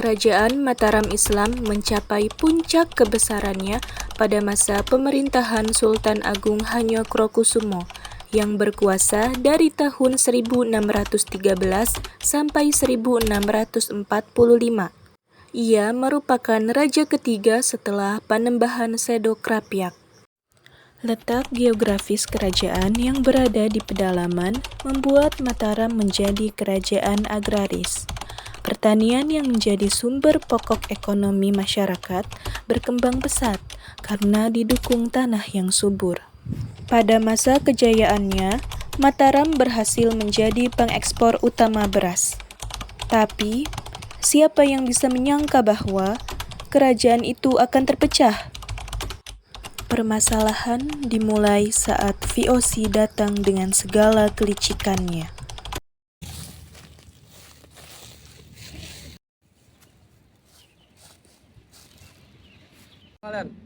Kerajaan Mataram Islam mencapai puncak kebesarannya pada masa pemerintahan Sultan Agung Hanyokrokusumo yang berkuasa dari tahun 1613 sampai 1645. Ia merupakan raja ketiga setelah Panembahan Sedokrapiak. Letak geografis kerajaan yang berada di pedalaman membuat Mataram menjadi kerajaan agraris. Pertanian yang menjadi sumber pokok ekonomi masyarakat berkembang pesat karena didukung tanah yang subur. Pada masa kejayaannya, Mataram berhasil menjadi pengekspor utama beras. Tapi, siapa yang bisa menyangka bahwa kerajaan itu akan terpecah? Permasalahan dimulai saat VOC datang dengan segala kelicikannya.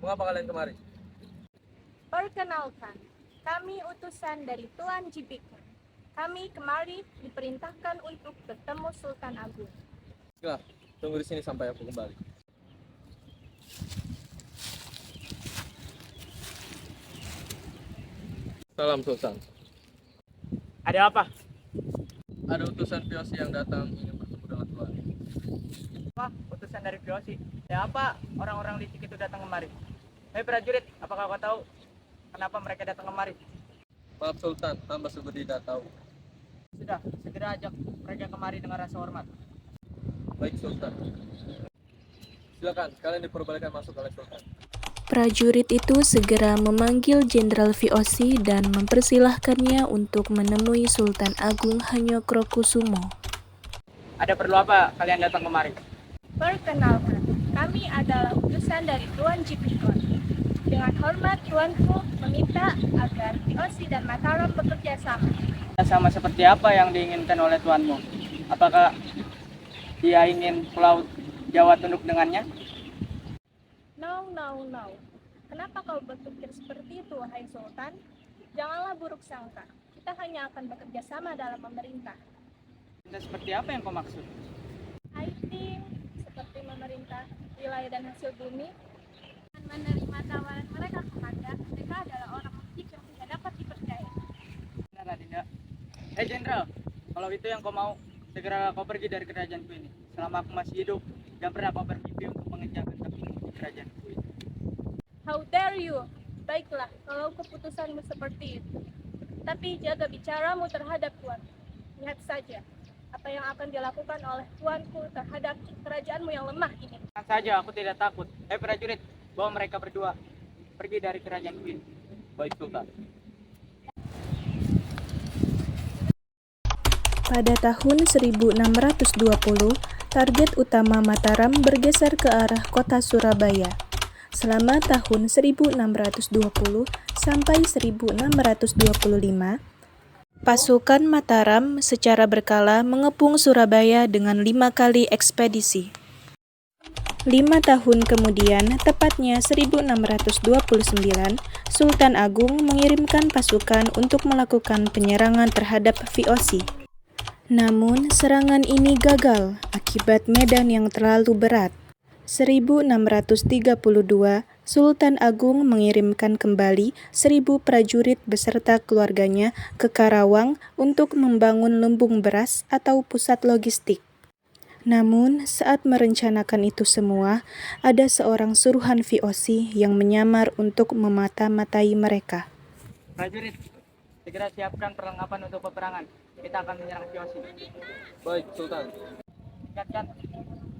Mengapa kalian kemari? Perkenalkan, kami utusan dari Tuan Jipiko. Kami kemari diperintahkan untuk bertemu Sultan Agung. Baiklah, tunggu di sini sampai aku kembali. Salam Sultan. Ada apa? Ada utusan VOC yang datang ingin bertemu dengan Tuan. Wah, utusan dari VOC. Ada apa orang-orang licik itu datang kemari? Hei prajurit, apakah kau tahu kenapa mereka datang kemari? Maaf Sultan, hamba sungguh tidak tahu. Sudah, segera ajak mereka kemari dengan rasa hormat. Baik Sultan. Silakan, kalian diperbolehkan masuk oleh Sultan. Prajurit itu segera memanggil Jenderal VOC dan mempersilahkannya untuk menemui Sultan Agung Hanyokrokusumo. Ada perlu apa kalian datang kemari? Perkenalkan, kami adalah utusan dari Tuan Jipiko. Dengan hormat, Tuanku meminta agar VOC dan Mataram bekerja sama. Sama seperti apa yang diinginkan oleh tuanmu? Apakah dia ingin Pulau Jawa tunduk dengannya? No. Kenapa kau berpikir seperti itu, wahai Sultan? Janganlah buruk sangka. Kita hanya akan bekerja sama dalam memerintah. Dan seperti apa yang kau maksud? I think seperti memerintah wilayah dan hasil bumi. Dan menerima tawaran mereka kepada mereka adalah orang licik yang tidak dapat dipercaya. Benar, Dinda. Hei Jenderal, kalau itu yang kau mau, segera kau pergi dari kerajaanku ini. Selama aku masih hidup, jangan pernah kau bermimpi untuk mengejarkan kaki di kerajaanku ini. How dare you? Baiklah, kalau keputusanmu seperti itu. Tapi jaga bicaramu terhadap Tuan. Lihat saja apa yang akan dilakukan oleh Tuanku terhadap kerajaanmu yang lemah ini. Tenang saja, aku tidak takut. Hei prajurit, bawa mereka berdua pergi dari kerajaanku ini. Baik Sultan. Pada tahun 1620, target utama Mataram bergeser ke arah kota Surabaya. Selama tahun 1620 sampai 1625, pasukan Mataram secara berkala mengepung Surabaya dengan 5 kali ekspedisi. 5 tahun kemudian, tepatnya 1629, Sultan Agung mengirimkan pasukan untuk melakukan penyerangan terhadap VOC. Namun, serangan ini gagal akibat medan yang terlalu berat. 1632, Sultan Agung mengirimkan kembali 1.000 prajurit beserta keluarganya ke Karawang untuk membangun lumbung beras atau pusat logistik. Namun, saat merencanakan itu semua, ada seorang suruhan VOC yang menyamar untuk memata-matai mereka. Prajurit, segera siapkan perlengkapan untuk peperangan. Kita akan menyerang VOC. Baik Sultan. Tingkatkan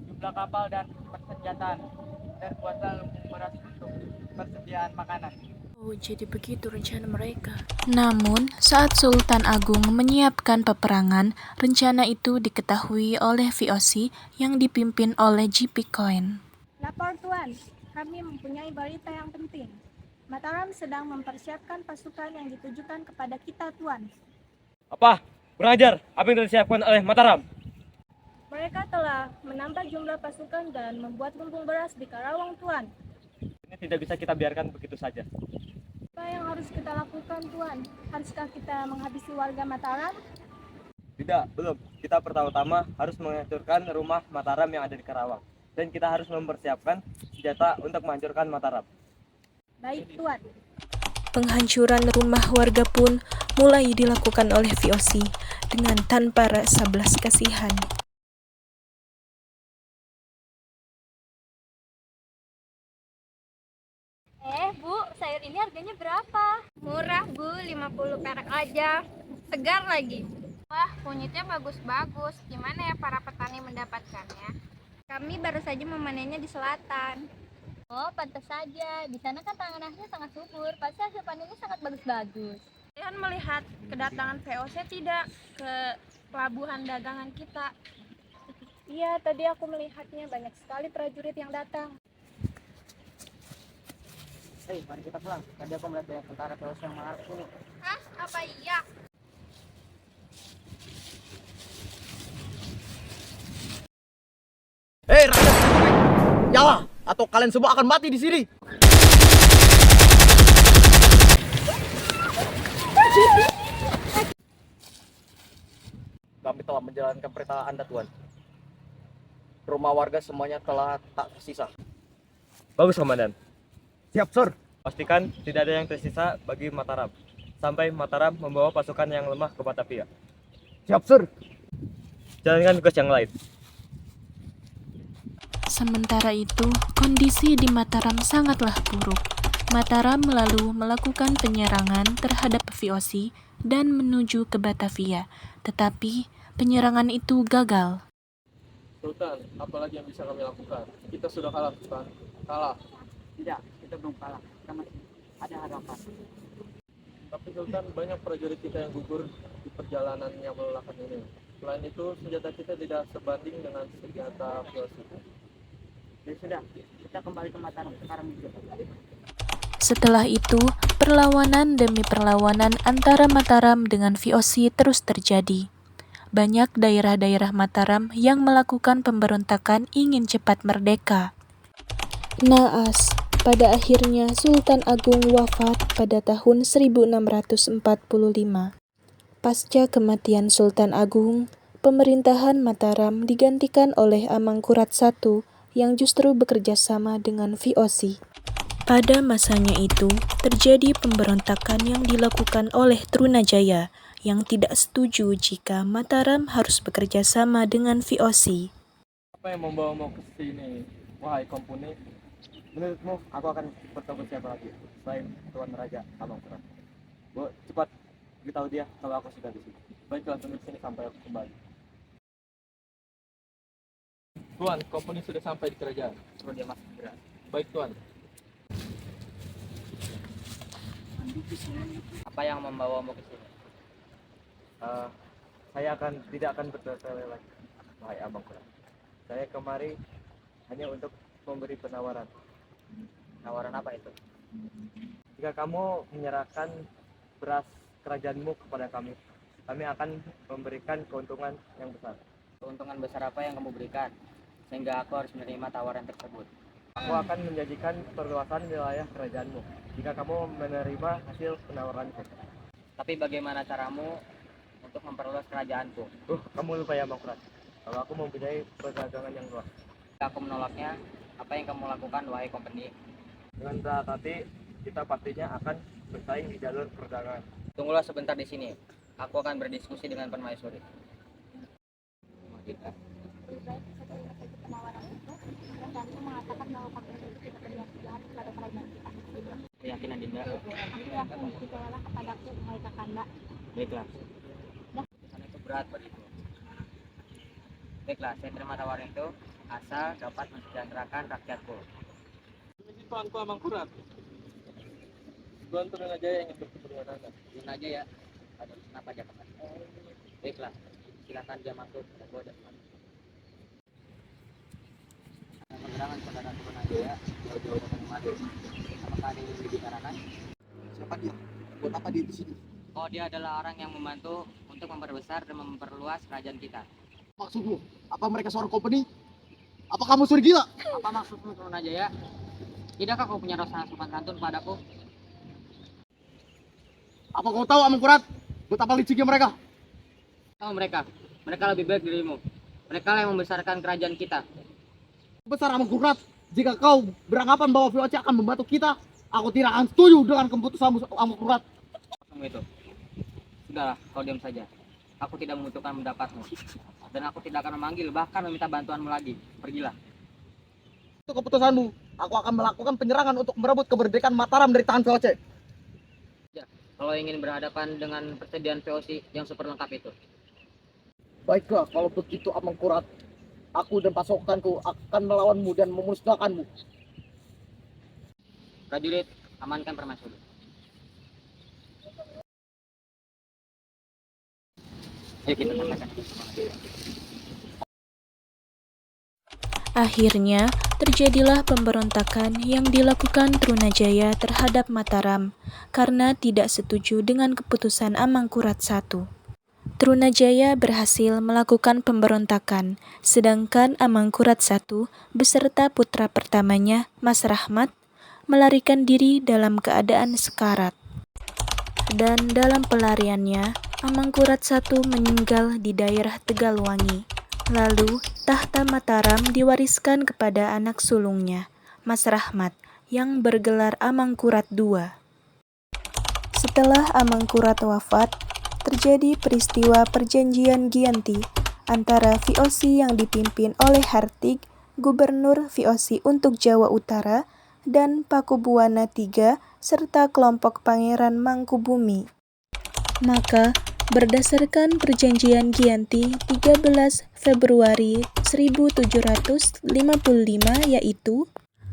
jumlah kapal dan persenjataan, dan buatlah lumbung beras untuk persediaan makanan. Oh, jadi begitu rencana mereka. Namun, saat Sultan Agung menyiapkan peperangan, rencana itu diketahui oleh VOC yang dipimpin oleh Jipikoin. Lapor Tuan, kami mempunyai berita yang penting. Mataram sedang mempersiapkan pasukan yang ditujukan kepada kita, Tuan. Apa? Kurang ajar, apa yang disiapkan oleh Mataram? Mereka telah menambah jumlah pasukan dan membuat lumbung beras di Karawang, Tuan. Ini tidak bisa kita biarkan begitu saja. Apa yang harus kita lakukan, Tuan? Haruskah kita menghabisi warga Mataram? Tidak, belum. kita pertama-tama harus menghancurkan rumah Mataram yang ada di Karawang. Dan kita harus mempersiapkan senjata untuk menghancurkan Mataram. Baik, Tuan. Penghancuran rumah warga pun mulai dilakukan oleh VOC dengan tanpa rasa belas kasihan. Bu, sayur ini harganya berapa? Murah, Bu, 50 perak aja. Segar lagi. Wah, kunyitnya bagus-bagus. Gimana ya para petani mendapatkannya? Kami baru saja memanennya di selatan. Oh, pantas saja. Di sana kan tanahnya sangat subur. Pasti hasil panennya sangat bagus-bagus. Kalian melihat kedatangan VOC tidak ke pelabuhan dagangan kita? Iya, tadi aku melihatnya banyak sekali prajurit yang datang. Hei, mari kita pulang. Tadi aku melihat banyak tentara VOC yang mengarah sini. Hah? Apa iya? Hei rakyat, nyala atau kalian semua akan mati di sini. Kami telah menjalankan perintah Anda, Tuan. Rumah warga semuanya telah tak tersisa. Bagus, Komandan. Siap, Sir. Pastikan tidak ada yang tersisa bagi Mataram. Sampai Mataram membawa pasukan yang lemah ke Batavia. Siap, Sir. Jalankan tugas yang lain. Sementara itu, kondisi di Mataram sangatlah buruk. Mataram lalu melakukan penyerangan terhadap VOC dan menuju ke Batavia. Tetapi penyerangan itu gagal. Sultan, apa lagi yang bisa kami lakukan? Kita sudah kalah, Sultan. Kalah. Tidak, kita belum kalah. Kita masih ada harapan. Tapi Sultan, banyak prajurit kita yang gugur di perjalanan yang melelahkan ini. Selain itu, senjata kita tidak sebanding dengan senjata VOC. Ya sudah, kita kembali ke Mataram sekarang juga. Setelah itu, perlawanan demi perlawanan antara Mataram dengan VOC terus terjadi. Banyak daerah-daerah Mataram yang melakukan pemberontakan ingin cepat merdeka. Naas, pada akhirnya Sultan Agung wafat pada tahun 1645. Pasca kematian Sultan Agung, pemerintahan Mataram digantikan oleh Amangkurat I yang justru bekerja sama dengan VOC. Pada masanya itu, terjadi pemberontakan yang dilakukan oleh Trunajaya yang tidak setuju jika Mataram harus bekerja sama dengan VOC. Apa yang membawamu ke sini, wahai Kompuni? Menurutmu, aku akan bertemu siapa lagi selain Tuan Raja Amangkurat? Bu, cepat beritahu dia kalau aku sudah di sini. Baiklah, tunggu di sini sampai aku kembali. Tuan, Kompuni sudah sampai di kerajaan. Suruh dia masuk segera. Baik, Tuan. Apa yang membawamu ke sini? Saya tidak akan bertele-tele lagi, wahai Amangkurat. Saya kemari hanya untuk memberi penawaran. Tawaran apa itu? Jika kamu menyerahkan beras kerajaanmu kepada kami akan memberikan keuntungan yang besar. Keuntungan besar apa yang kamu berikan? Sehingga aku harus menerima tawaran tersebut. Aku akan menjanjikan perluasan wilayah kerajaanmu jika kamu menerima hasil penawaranku. Tapi bagaimana caramu untuk memperluas kerajaanku? Kamu lupa ya, Amangkurat. Kalau aku mempunyai perdagangan yang luas. Jika aku menolaknya, apa yang kamu lakukan, wahai Kompeni? Dengan berat hati, kita pastinya akan bersaing di jalur perdagangan. Tunggulah sebentar di sini. Aku akan berdiskusi dengan Permaisuri. Kita. Keyakinan Dinda. Percayalah kepadaku, wahai Kakanda. Baiklah. Karena itu berat bagiku. Baiklah, saya terima tawaran itu asal dapat mensejahterakan rakyatku. Ini Tuanku Amangkurat. Tuan Trunajaya ingin bertemu dengan Anda. Trunajaya, aduh, kenapa dia kemari? Baiklah, silakan dia masuk dan bawa dia kemari. Penyerangan saudara Trunajaya jauh-jauh dari kemari. Apakah ada yang dibicarakan? Siapa dia? Buat apa dia di sini? Oh, dia adalah orang yang membantu untuk memperbesar dan memperluas kerajaan kita. Maksudmu? Apa mereka seorang company? Apa kamu suri gila? Apa maksudmu, Trunajaya? Tidakkah kau punya rasa sopan santun padaku? Apa kau tahu Amangkurat? Betapa liciknya mereka? Tahu mereka Mereka lebih baik darimu. Mereka yang membesarkan kerajaan kita. Besar Amangkurat, jika kau beranggapan bahwa VOC akan membantu kita, aku tidak akan setuju dengan keputusanmu Amangkurat. Kamu itu. Sudahlah, kau diam saja. Aku tidak membutuhkan pendapatmu. Dan aku tidak akan memanggil, bahkan meminta bantuanmu lagi. Pergilah. Itu keputusanmu. Aku akan melakukan penyerangan untuk merebut kemerdekaan Mataram dari tangan VOC. Kalau ingin berhadapan dengan persediaan VOC yang super lengkap itu. Baiklah, kalau begitu Amangkurat, aku dan pasukanku akan melawanmu dan memusnahkanmu. Prajurit, amankan permaisuri. Ayo kita tanyakan. Akhirnya, terjadilah pemberontakan yang dilakukan Trunajaya terhadap Mataram karena tidak setuju dengan keputusan Amangkurat I. Trunajaya berhasil melakukan pemberontakan, sedangkan Amangkurat I beserta putra pertamanya, Mas Rahmat, melarikan diri dalam keadaan sekarat. Dan dalam pelariannya, Amangkurat I meninggal di daerah Tegalwangi. Lalu, tahta Mataram diwariskan kepada anak sulungnya, Mas Rahmat, yang bergelar Amangkurat II. Setelah Amangkurat wafat, terjadi peristiwa perjanjian Giyanti antara VOC yang dipimpin oleh Hartig, gubernur VOC untuk Jawa Utara, dan Pakubuwana III, serta kelompok Pangeran Mangkubumi. Maka, berdasarkan perjanjian Giyanti 13 Februari 1755 yaitu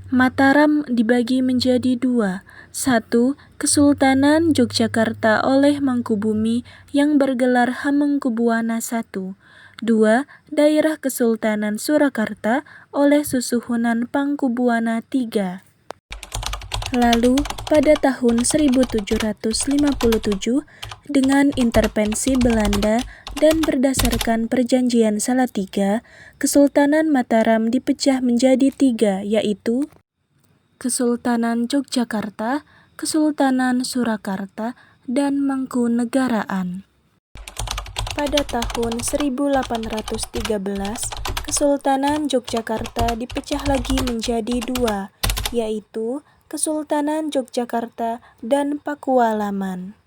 Mataram dibagi menjadi dua. 1. Kesultanan Yogyakarta oleh Mangkubumi yang bergelar Hamengkubuwana I. 2. Daerah Kesultanan Surakarta oleh Susuhunan Pangkubuwana III. Lalu, pada tahun 1757, dengan intervensi Belanda dan berdasarkan perjanjian Salatiga, Kesultanan Mataram dipecah menjadi 3, yaitu Kesultanan Yogyakarta, Kesultanan Surakarta, dan Mangkunegaraan. Pada tahun 1813, Kesultanan Yogyakarta dipecah lagi menjadi 2, yaitu Kesultanan Yogyakarta dan Pakualaman.